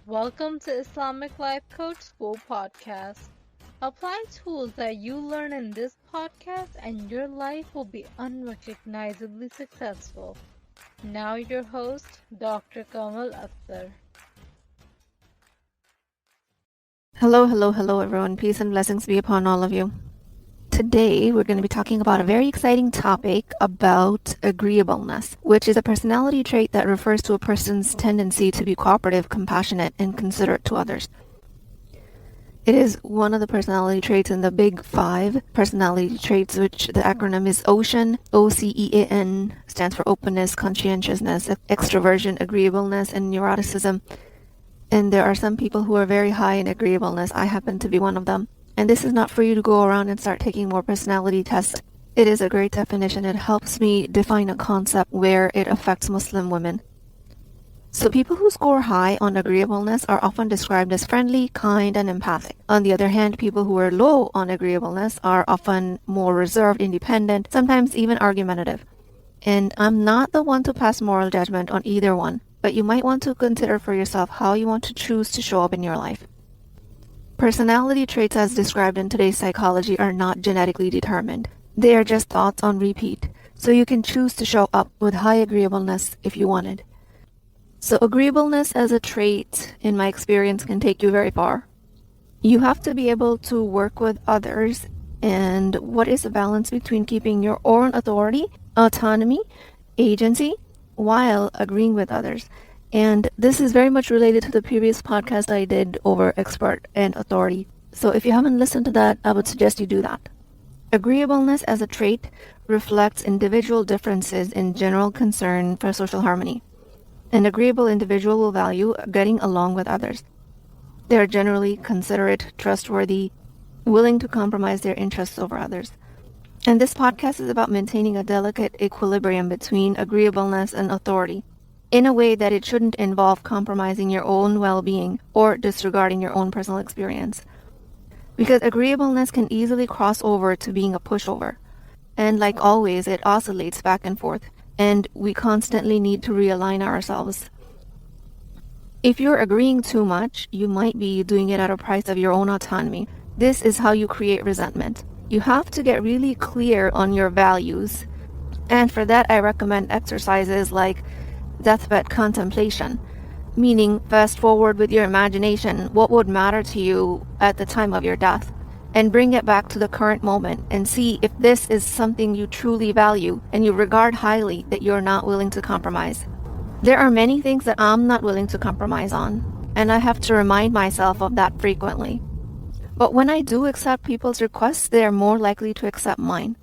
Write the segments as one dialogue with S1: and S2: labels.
S1: Welcome to Islamic Life Coach School Podcast. Apply tools that you learn in this podcast and your life will be unrecognizably successful. Now your host, Dr. Kamal Akhtar.
S2: Hello everyone. Peace and blessings be upon all of you. Today we're going to be talking about a very exciting topic about agreeableness, which is a personality trait that refers to a person's tendency to be cooperative, compassionate, and considerate to others. It is one of the personality traits in the big 5 personality traits, which the acronym is OCEAN, OCEAN, stands for openness, conscientiousness, extroversion, agreeableness, and neuroticism. And there are some people who are very high in agreeableness. I happen to be one of them. And this is not for you to go around and start taking more personality tests. It is a great definition. It helps me define a concept where it affects Muslim women. So people who score high on agreeableness are often described as friendly, kind, and empathic. On the other hand, people who are low on agreeableness are often more reserved, independent, sometimes even argumentative. And I'm not the one to pass moral judgment on either one, but you might want to consider for yourself how you want to choose to show up in your life. Personality traits as described in today's psychology are not genetically determined. They are just thoughts on repeat, so you can choose to show up with high agreeableness if you wanted. So agreeableness as a trait, in my experience, can take you very far. You have to be able to work with others, and what is the balance between keeping your own authority, autonomy, agency, while agreeing with others. And this is very much related to the previous podcast I did over expert and authority. So if you haven't listened to that, I would suggest you do that. Agreeableness as a trait reflects individual differences in general concern for social harmony. An agreeable individual will value getting along with others. They are generally considerate, trustworthy, willing to compromise their interests over others. And this podcast is about maintaining a delicate equilibrium between agreeableness and authority, in a way that it shouldn't involve compromising your own well-being or disregarding your own personal experience. Because agreeableness can easily cross over to being a pushover. And like always, it oscillates back and forth, and we constantly need to realign ourselves. If you're agreeing too much, you might be doing it at a price of your own autonomy. This is how you create resentment. You have to get really clear on your values. And for that, I recommend exercises like deathbed contemplation, meaning fast forward with your imagination what would matter to you at the time of your death, and bring it back to the current moment and see if this is something you truly value and you regard highly that you're not willing to compromise. There are many things that I'm not willing to compromise on, and I have to remind myself of that frequently. But when I do accept people's requests, they are more likely to accept mine.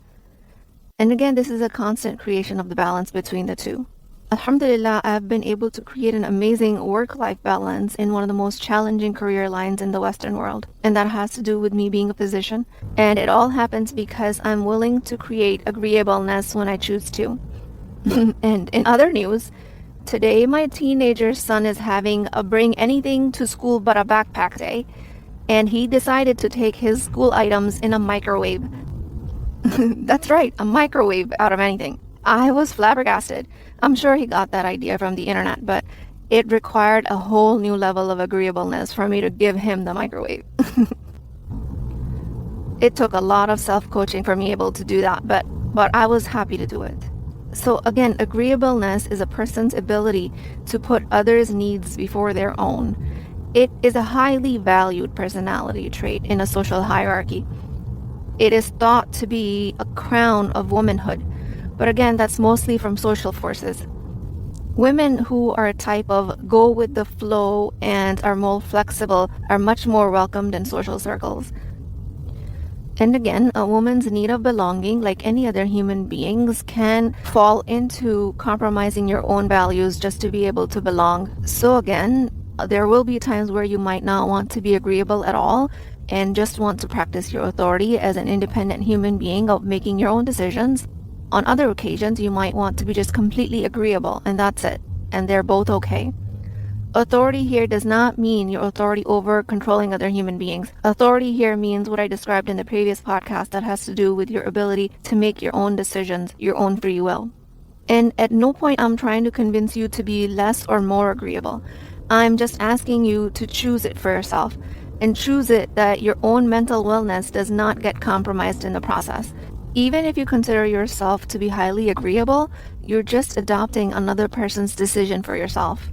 S2: And again, this is a constant creation of the balance between the two. Alhamdulillah, I have been able to create an amazing work-life balance in one of the most challenging career lines in the Western world. And that has to do with me being a physician. And it all happens because I'm willing to create agreeableness when I choose to. And in other news, today my teenager son is having a bring anything to school but a backpack day. And he decided to take his school items in a microwave. That's right, a microwave out of anything. I was flabbergasted. I'm sure he got that idea from the internet, but it required a whole new level of agreeableness for me to give him the microwave. It took a lot of self-coaching for me able to do that, but I was happy to do it. So again, agreeableness is a person's ability to put others' needs before their own. It is a highly valued personality trait in a social hierarchy. It is thought to be a crown of womanhood. But again, that's mostly from social forces. Women who are a type of go with the flow and are more flexible are much more welcomed in social circles. And again, a woman's need of belonging, like any other human beings, can fall into compromising your own values just to be able to belong. So again, there will be times where you might not want to be agreeable at all and just want to practice your authority as an independent human being of making your own decisions. On other occasions, you might want to be just completely agreeable, and that's it. And they're both okay. Authority here does not mean your authority over controlling other human beings. Authority here means what I described in the previous podcast, that has to do with your ability to make your own decisions, your own free will. And at no point I'm trying to convince you to be less or more agreeable. I'm just asking you to choose it for yourself, and choose it that your own mental wellness does not get compromised in the process. Even if you consider yourself to be highly agreeable, you're just adopting another person's decision for yourself.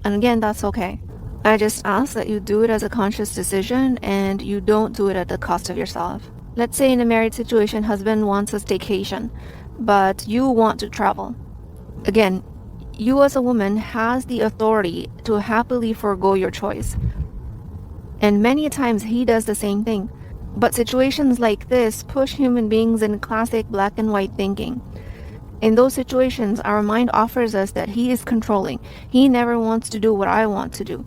S2: And again, that's okay. I just ask that you do it as a conscious decision and you don't do it at the cost of yourself. Let's say in a married situation, husband wants a staycation, but you want to travel. Again, you as a woman has the authority to happily forego your choice. And many times he does the same thing. But situations like this push human beings in classic black and white thinking. In those situations, our mind offers us that he is controlling. He never wants to do what I want to do.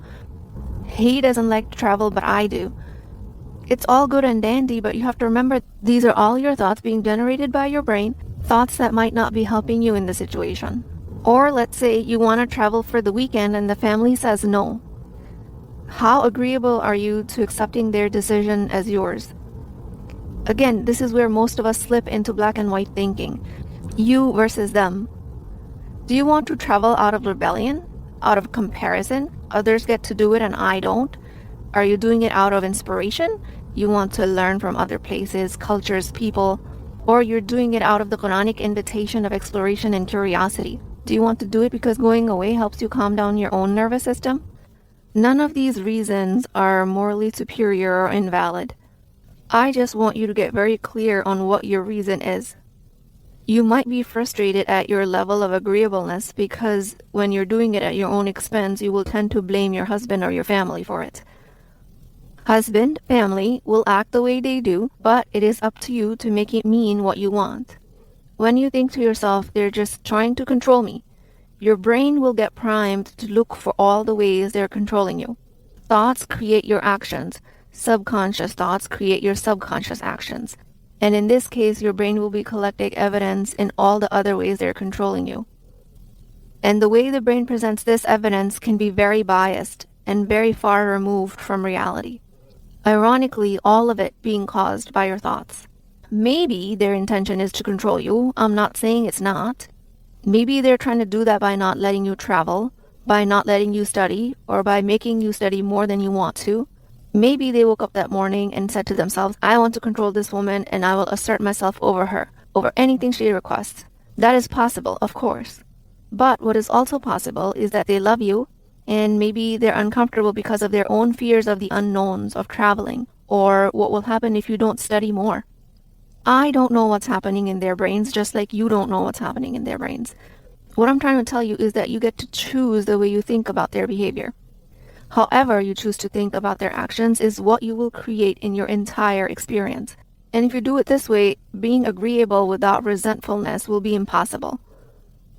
S2: He doesn't like to travel, but I do. It's all good and dandy, but you have to remember these are all your thoughts being generated by your brain, thoughts that might not be helping you in the situation. Or let's say you want to travel for the weekend and the family says no. How agreeable are you to accepting their decision as yours? Again, this is where most of us slip into black and white thinking. You versus them. Do you want to travel out of rebellion? Out of comparison? Others get to do it and I don't? Are you doing it out of inspiration? You want to learn from other places, cultures, people? Or you're doing it out of the Quranic invitation of exploration and curiosity? Do you want to do it because going away helps you calm down your own nervous system? None of these reasons are morally superior or invalid. I just want you to get very clear on what your reason is. You might be frustrated at your level of agreeableness because when you're doing it at your own expense, you will tend to blame your husband or your family for it. Husband, family will act the way they do, but it is up to you to make it mean what you want. When you think to yourself, they're just trying to control me, your brain will get primed to look for all the ways they're controlling you. Thoughts create your actions. Subconscious thoughts create your subconscious actions. And in this case, your brain will be collecting evidence in all the other ways they're controlling you. And the way the brain presents this evidence can be very biased and very far removed from reality. Ironically, all of it being caused by your thoughts. Maybe their intention is to control you. I'm not saying it's not. Maybe they're trying to do that by not letting you travel, by not letting you study, or by making you study more than you want to. Maybe they woke up that morning and said to themselves, I want to control this woman and I will assert myself over her, over anything she requests. That is possible, of course. But what is also possible is that they love you and maybe they're uncomfortable because of their own fears of the unknowns of traveling or what will happen if you don't study more. I don't know what's happening in their brains, just like you don't know what's happening in their brains. What I'm trying to tell you is that you get to choose the way you think about their behavior. However you choose to think about their actions is what you will create in your entire experience. And if you do it this way, being agreeable without resentfulness will be impossible.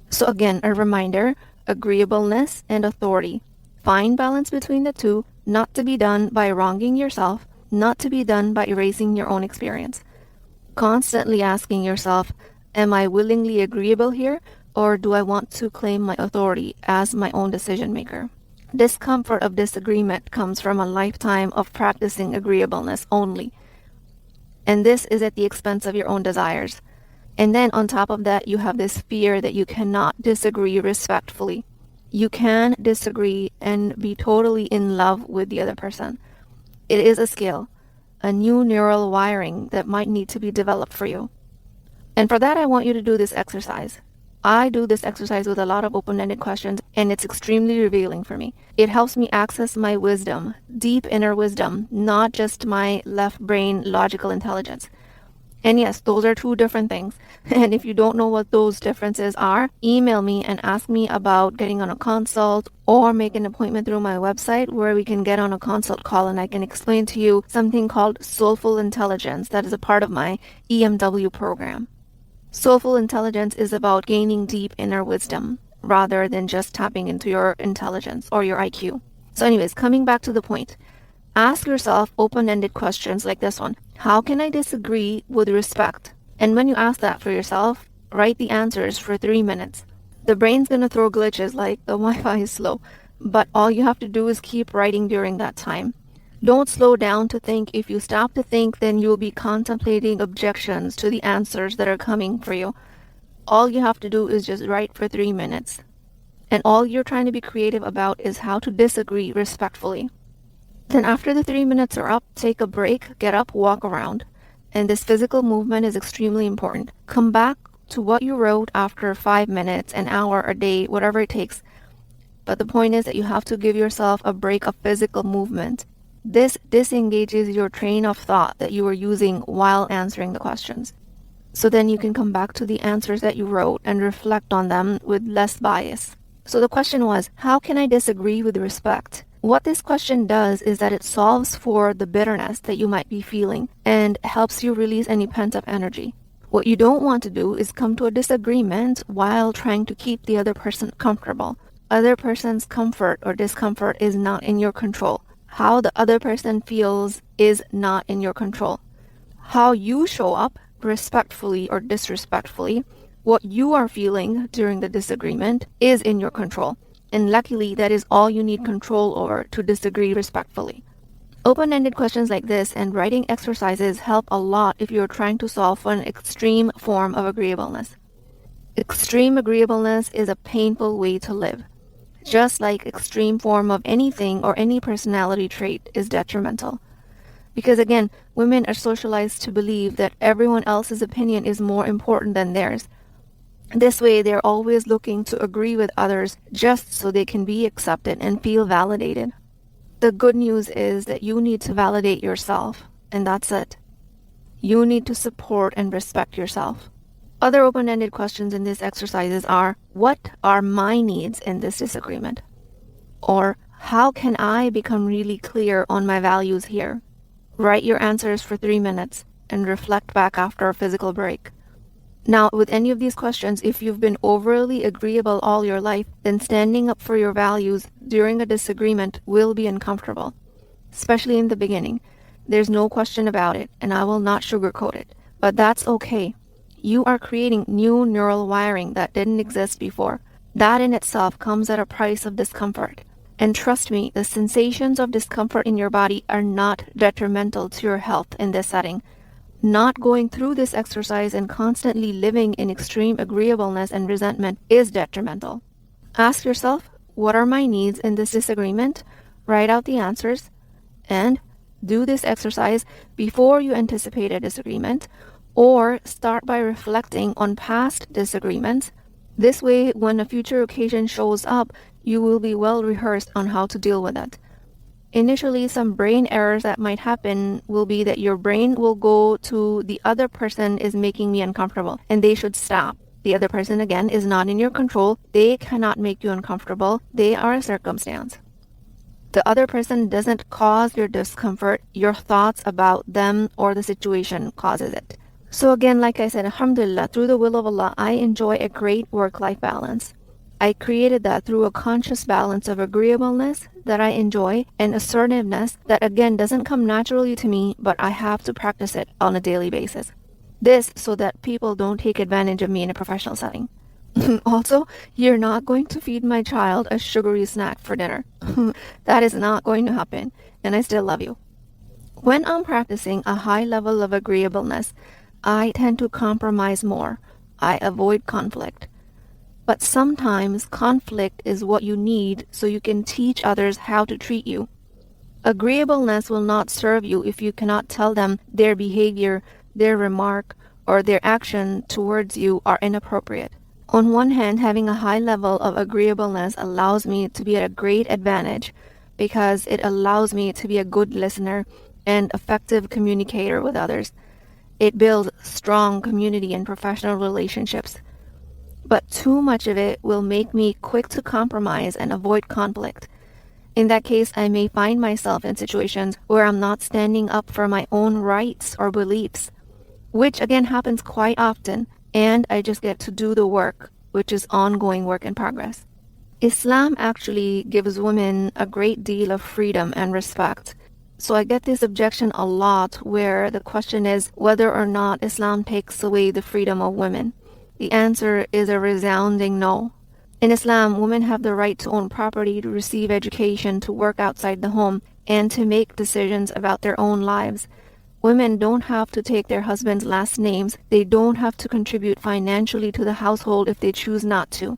S2: So again, a reminder, agreeableness and authority. Find balance between the two, not to be done by wronging yourself, not to be done by erasing your own experience. Constantly asking yourself, am I willingly agreeable here, or do I want to claim my authority as my own decision maker? Discomfort of disagreement comes from a lifetime of practicing agreeableness only. And this is at the expense of your own desires. And then on top of that, you have this fear that you cannot disagree respectfully. You can disagree and be totally in love with the other person. It is a skill, a new neural wiring that might need to be developed for you. And for that, I want you to do this exercise. I do this exercise with a lot of open-ended questions, and it's extremely revealing for me. It helps me access my wisdom, deep inner wisdom, not just my left brain logical intelligence. And yes, those are two different things. And if you don't know what those differences are, email me and ask me about getting on a consult or make an appointment through my website where we can get on a consult call and I can explain to you something called soulful intelligence that is a part of my EMW program. Soulful intelligence is about gaining deep inner wisdom rather than just tapping into your intelligence or your IQ. So anyways, coming back to the point, ask yourself open-ended questions like this one. How can I disagree with respect? And when you ask that for yourself, write the answers for 3 minutes. The brain's going to throw glitches like the Wi-Fi is slow, but all you have to do is keep writing during that time. Don't slow down to think. If you stop to think, then you'll be contemplating objections to the answers that are coming for you. All you have to do is just write for 3 minutes. and all you're trying to be creative about is how to disagree respectfully. Then after the 3 minutes are up, take a break, get up, walk around. And this physical movement is extremely important. Come back to what you wrote after 5 minutes, an hour, a day, whatever it takes. But the point is that you have to give yourself a break of physical movement. This disengages your train of thought that you were using while answering the questions. So then you can come back to the answers that you wrote and reflect on them with less bias. So the question was, how can I disagree with respect? What this question does is that it solves for the bitterness that you might be feeling and helps you release any pent-up energy. What you don't want to do is come to a disagreement while trying to keep the other person comfortable. Other person's comfort or discomfort is not in your control. How the other person feels is not in your control. How you show up, respectfully or disrespectfully, what you are feeling during the disagreement is in your control. And luckily, that is all you need control over to disagree respectfully. Open-ended questions like this and writing exercises help a lot if you're trying to solve for an extreme form of agreeableness. Extreme agreeableness is a painful way to live. Just like extreme form of anything or any personality trait is detrimental. Because again, women are socialized to believe that everyone else's opinion is more important than theirs. This way, they're always looking to agree with others just so they can be accepted and feel validated. The good news is that you need to validate yourself, and that's it. You need to support and respect yourself. Other open-ended questions in these exercises are, what are my needs in this disagreement? Or, how can I become really clear on my values here? Write your answers for 3 minutes and reflect back after a physical break. Now, with any of these questions, if you've been overly agreeable all your life, then standing up for your values during a disagreement will be uncomfortable, especially in the beginning. There's no question about it, and I will not sugarcoat it. But that's okay. You are creating new neural wiring that didn't exist before. That in itself comes at a price of discomfort. And trust me, the sensations of discomfort in your body are not detrimental to your health in this setting. Not going through this exercise and constantly living in extreme agreeableness and resentment is detrimental. Ask yourself, what are my needs in this disagreement? Write out the answers and do this exercise before you anticipate a disagreement, or start by reflecting on past disagreements. This way, when a future occasion shows up, you will be well rehearsed on how to deal with it. Initially, some brain errors that might happen will be that your brain will go to the other person is making me uncomfortable and they should stop. The other person, again, is not in your control. They cannot make you uncomfortable. They are a circumstance. The other person doesn't cause your discomfort. Your thoughts about them or the situation causes it. So again, like I said, alhamdulillah, through the will of Allah, I enjoy a great work-life balance. I created that through a conscious balance of agreeableness that I enjoy and assertiveness that again doesn't come naturally to me, but I have to practice it on a daily basis. This so that people don't take advantage of me in a professional setting. Also, you're not going to feed my child a sugary snack for dinner. That is not going to happen, and I still love you. When I'm practicing a high level of agreeableness, I tend to compromise more. I avoid conflict. But sometimes conflict is what you need so you can teach others how to treat you. Agreeableness will not serve you if you cannot tell them their behavior, their remark, or their action towards you are inappropriate. On one hand, having a high level of agreeableness allows me to be at a great advantage because it allows me to be a good listener and effective communicator with others. It builds strong community and professional relationships. But too much of it will make me quick to compromise and avoid conflict. In that case, I may find myself in situations where I'm not standing up for my own rights or beliefs, which again happens quite often, and I just get to do the work, which is ongoing work in progress. Islam actually gives women a great deal of freedom and respect. So I get this objection a lot where the question is whether or not Islam takes away the freedom of women. The answer is a resounding no. In Islam, women have the right to own property, to receive education, to work outside the home, and to make decisions about their own lives. Women don't have to take their husband's last names. They don't have to contribute financially to the household if they choose not to.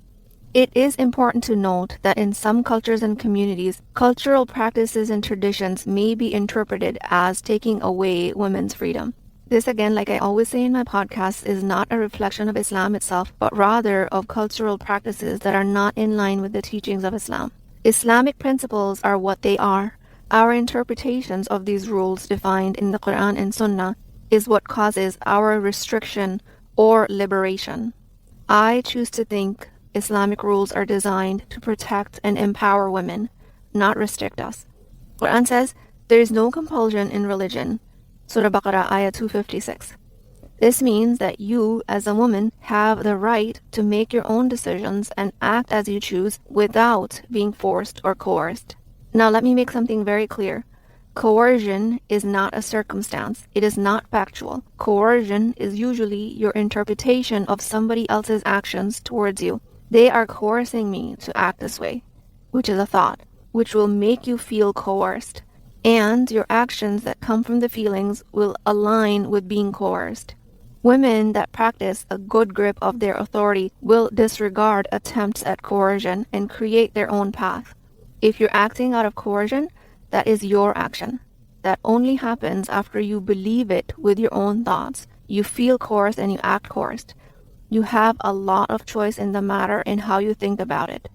S2: It is important to note that in some cultures and communities, cultural practices and traditions may be interpreted as taking away women's freedom. This, again, like I always say in my podcast, is not a reflection of Islam itself, but rather of cultural practices that are not in line with the teachings of Islam. Islamic principles are what they are. Our interpretations of these rules defined in the Quran and Sunnah is what causes our restriction or liberation. I choose to think Islamic rules are designed to protect and empower women, not restrict us. Quran says, there is no compulsion in religion. Surah Baqarah, Ayah 256. This means that you, as a woman, have the right to make your own decisions and act as you choose without being forced or coerced. Now let me make something very clear. Coercion is not a circumstance. It is not factual. Coercion is usually your interpretation of somebody else's actions towards you. They are coercing me to act this way, which is a thought, which will make you feel coerced. And your actions that come from the feelings will align with being coerced. Women that practice a good grip of their authority will disregard attempts at coercion and create their own path. If you're acting out of coercion, that is your action. That only happens after you believe it with your own thoughts. You feel coerced and you act coerced. You have a lot of choice in the matter in how you think about it.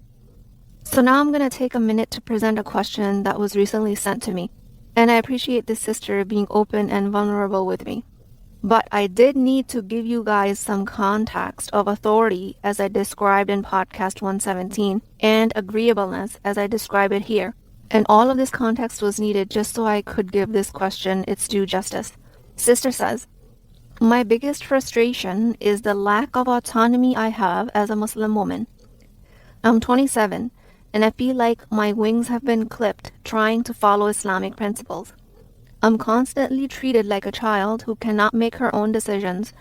S2: So now I'm going to take a minute to present a question that was recently sent to me. And I appreciate this sister being open and vulnerable with me. But I did need to give you guys some context of authority as I described in podcast 117 and agreeableness as I describe it here. And all of this context was needed just so I could give this question its due justice. Sister says, my biggest frustration is the lack of autonomy I have as a Muslim woman. I'm 27 and I feel like my wings have been clipped trying to follow Islamic principles. I'm constantly treated like a child who cannot make her own decisions,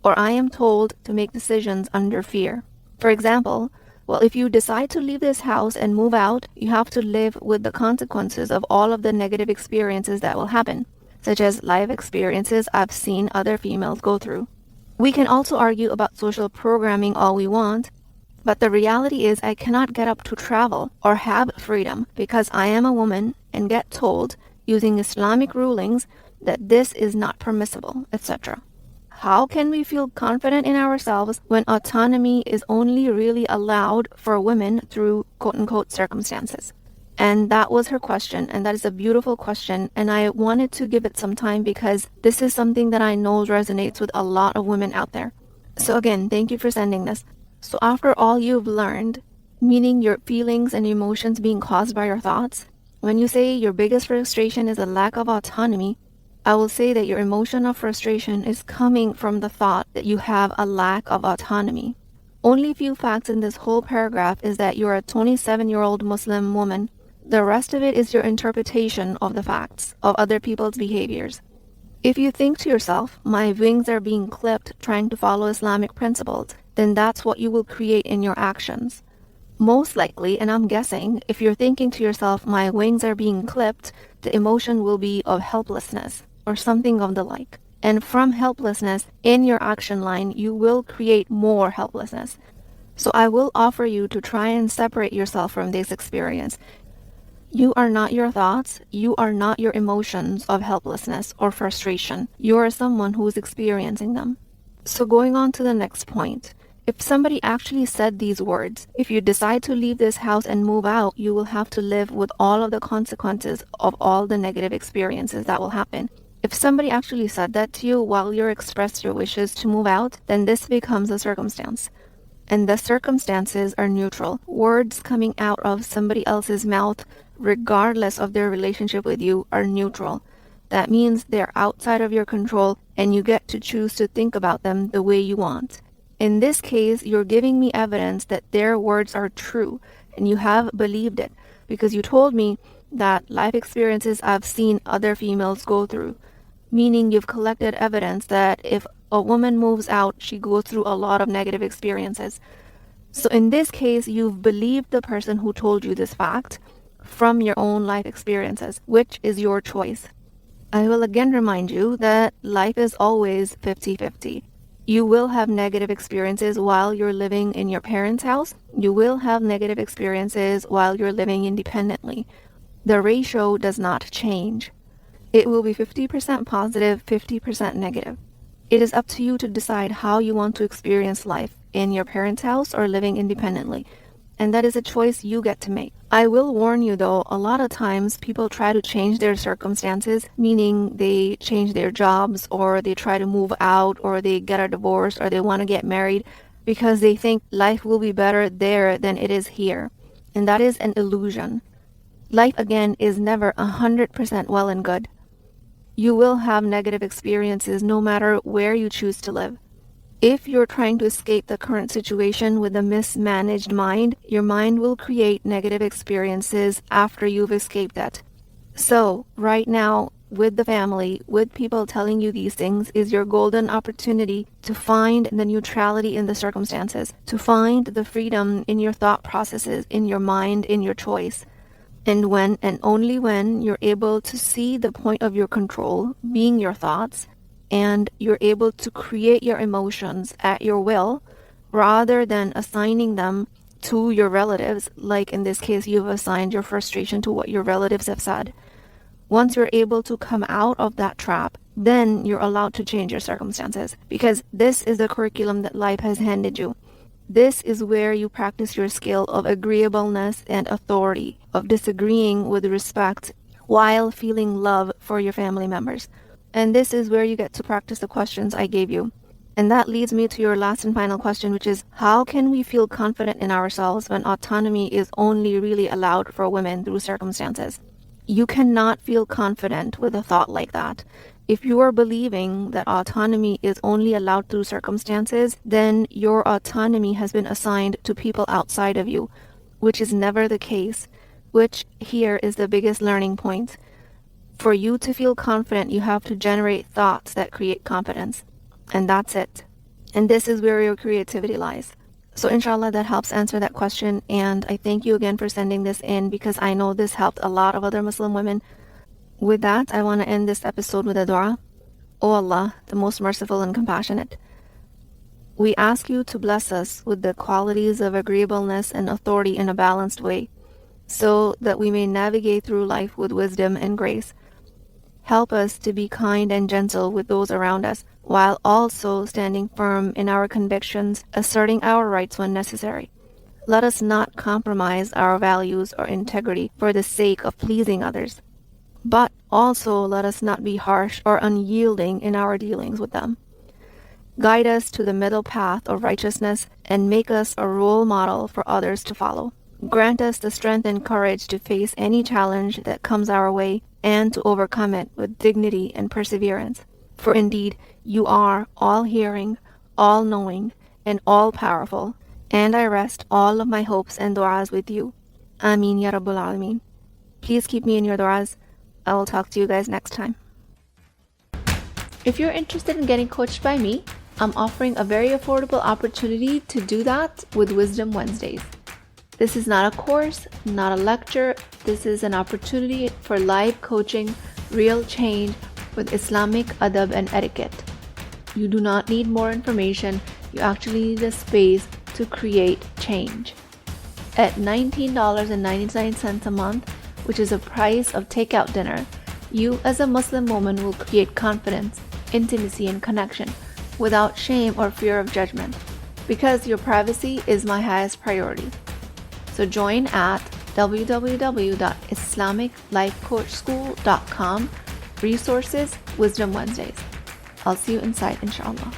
S2: or I am told to make decisions under fear. For example, if you decide to leave this house and move out, you have to live with the consequences of all of the negative experiences that will happen, such as life experiences I've seen other females go through. We can also argue about social programming all we want, but the reality is I cannot get up to travel or have freedom because I am a woman and get told, using Islamic rulings, that this is not permissible, etc. How can we feel confident in ourselves when autonomy is only really allowed for women through quote-unquote circumstances? And that was her question, and that is a beautiful question, and I wanted to give it some time because this is something that I know resonates with a lot of women out there. So again, thank you for sending this. So after all you've learned, meaning your feelings and emotions being caused by your thoughts, when you say your biggest frustration is a lack of autonomy, I will say that your emotion of frustration is coming from the thought that you have a lack of autonomy. Only few facts in this whole paragraph is that you're a 27-year-old Muslim woman. The rest of it is your interpretation of the facts, of other people's behaviors. If you think to yourself, my wings are being clipped trying to follow Islamic principles, then that's what you will create in your actions. Most likely, and I'm guessing, if you're thinking to yourself, my wings are being clipped, the emotion will be of helplessness or something of the like. And from helplessness, in your action line, you will create more helplessness. So I will offer you to try and separate yourself from this experience. You are not your thoughts. You are not your emotions of helplessness or frustration. You are someone who is experiencing them. So going on to the next point. If somebody actually said these words, if you decide to leave this house and move out, you will have to live with all of the consequences of all the negative experiences that will happen. If somebody actually said that to you while you expressed your wishes to move out, then this becomes a circumstance. And the circumstances are neutral. Words coming out of somebody else's mouth, regardless of their relationship with you, are neutral. That means they're outside of your control and you get to choose to think about them the way you want. In this case, you're giving me evidence that their words are true and you have believed it because you told me that life experiences I've seen other females go through, meaning you've collected evidence that if a woman moves out, she goes through a lot of negative experiences. So in this case, you've believed the person who told you this fact from your own life experiences, which is your choice. I will again remind you that life is always 50-50. You will have negative experiences while you're living in your parents' house. You will have negative experiences while you're living independently. The ratio does not change. It will be 50% positive, 50% negative. It is up to you to decide how you want to experience life in your parents' house or living independently. And that is a choice you get to make. I will warn you though, a lot of times people try to change their circumstances, meaning they change their jobs or they try to move out or they get a divorce or they want to get married because they think life will be better there than it is here. And that is an illusion. Life again is never 100% well and good. You will have negative experiences no matter where you choose to live. If you're trying to escape the current situation with a mismanaged mind, your mind will create negative experiences after you've escaped that. So, right now, with the family, with people telling you these things, is your golden opportunity to find the neutrality in the circumstances, to find the freedom in your thought processes, in your mind, in your choice. And when and only when you're able to see the point of your control being your thoughts, and you're able to create your emotions at your will rather than assigning them to your relatives, like in this case you've assigned your frustration to what your relatives have said. Once you're able to come out of that trap, then you're allowed to change your circumstances, because this is the curriculum that life has handed you. This is where you practice your skill of agreeableness and authority, of disagreeing with respect while feeling love for your family members. And this is where you get to practice the questions I gave you. And that leads me to your last and final question, which is, how can we feel confident in ourselves when autonomy is only really allowed for women through circumstances? You cannot feel confident with a thought like that. If you are believing that autonomy is only allowed through circumstances, then your autonomy has been assigned to people outside of you, which is never the case, which here is the biggest learning point. For you to feel confident, you have to generate thoughts that create confidence. And that's it. And this is where your creativity lies. So inshallah, that helps answer that question. And I thank you again for sending this in, because I know this helped a lot of other Muslim women. With that, I want to end this episode with a dua. O Allah, the most merciful and compassionate, we ask you to bless us with the qualities of agreeableness and authority in a balanced way, so that we may navigate through life with wisdom and grace. Help us to be kind and gentle with those around us, while also standing firm in our convictions, asserting our rights when necessary. Let us not compromise our values or integrity for the sake of pleasing others, but also let us not be harsh or unyielding in our dealings with them. Guide us to the middle path of righteousness and make us a role model for others to follow. Grant us the strength and courage to face any challenge that comes our way and to overcome it with dignity and perseverance. For indeed, you are all-hearing, all-knowing, and all-powerful, and I rest all of my hopes and du'as with you. Ameen ya Rabbul Alameen. Please keep me in your du'as. I will talk to you guys next time. If you're interested in getting coached by me, I'm offering a very affordable opportunity to do that with Wisdom Wednesdays. This is not a course, not a lecture. This is an opportunity for live coaching, real change with Islamic adab and etiquette. You do not need more information. You actually need a space to create change. At $19.99 a month, which is the price of takeout dinner, you as a Muslim woman will create confidence, intimacy, and connection without shame or fear of judgment, because your privacy is my highest priority. So join at www.islamiclifecoachschool.com, resources, Wisdom Wednesdays. I'll see you inside, inshallah.